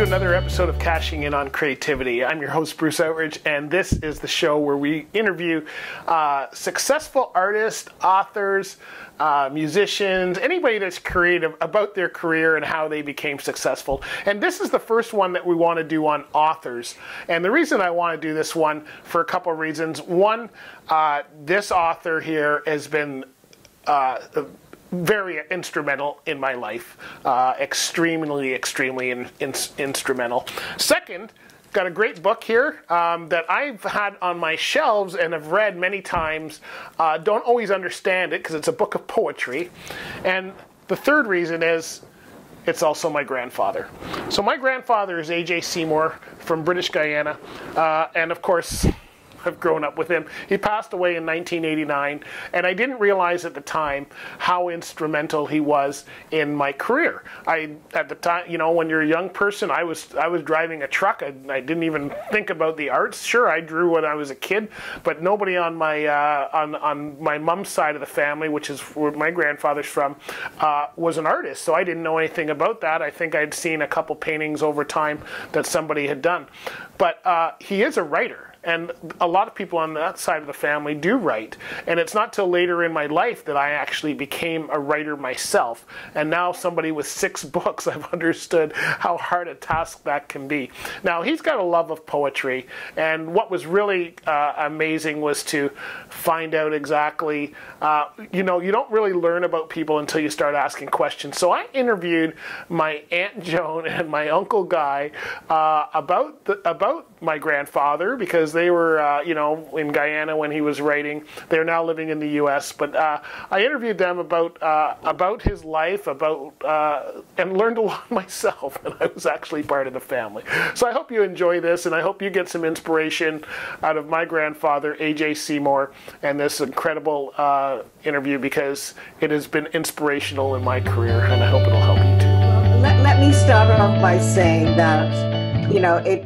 to another episode of Cashing In on Creativity. I'm your host, Bruce Outridge, and this is the show where we interview successful artists, authors, musicians, anybody that's creative about their career and how they became successful. And this is the first one that we want to do on authors. And the reason I want to do this one for a couple of reasons. One, this author here has been very instrumental in my life, extremely instrumental. Second, got a great book here that I've had on my shelves and have read many times. Don't always understand it because it's a book of poetry. And the third reason is it's also my grandfather. So my grandfather is A.J.Seymour from British Guyana, and of course I've grown up with him. He passed away in 1989, and I didn't realize at the time how instrumental he was in my career. At the time, you know, when you're a young person, I was driving a truck. I didn't even think about the arts. Sure, I drew when I was a kid, but nobody on my on my mom's side of the family, which is where my grandfather's from, was an artist. So I didn't know anything about that. I think I'd seen a couple paintings over time that somebody had done, but he is a writer. And a lot of people on that side of the family do write. And it's not till later in my life that I actually became a writer myself. And now somebody with 6 books, I've understood how hard a task that can be. Now, he's got a love of poetry. And what was really amazing was to find out exactly, you know, you don't really learn about people until you start asking questions. So I interviewed my Aunt Joan and my Uncle Guy about my grandfather, because they were, you know, in Guyana when he was writing. They're now living in the U.S. But I interviewed them about his life, and learned a lot myself. And I was actually part of the family. So I hope you enjoy this, and I hope you get some inspiration out of my grandfather, A.J.Seymour, and this incredible interview, because it has been inspirational in my career, and I hope it'll help you too. Well, let me start off by saying that, you know, it's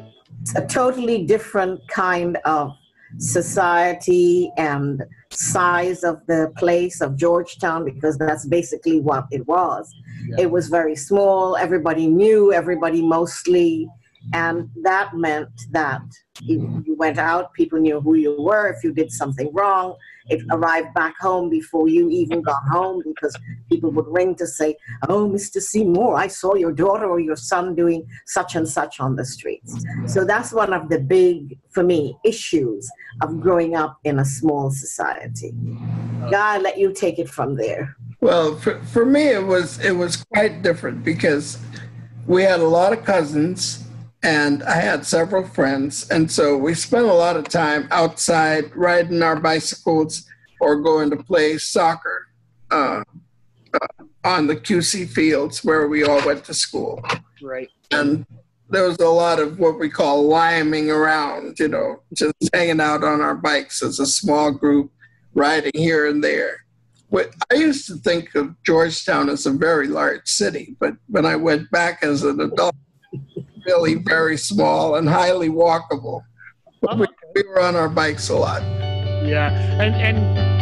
a totally different kind of society and size of the place of Georgetown, because that's basically what it was. Yeah. It was very small. Everybody knew everybody mostly. And that meant that you went out, people knew who you were. If you did something wrong, it arrived back home before you even got home, because people would ring to say, "Oh, Mr. Seymour, I saw your daughter or your son doing such and such on the streets." So that's one of the big, for me, issues of growing up in a small society. Guy, I'll let you take it from there. Well, for me, it was quite different, because we had a lot of cousins, and I had several friends. And so we spent a lot of time outside riding our bicycles or going to play soccer on the QC fields where we all went to school. Right. And there was a lot of what we call liming around, you know, just hanging out on our bikes as a small group, riding here and there. I used to think of Georgetown as a very large city, but when I went back as an adult, really very small and highly walkable. We were on our bikes a lot. Yeah, and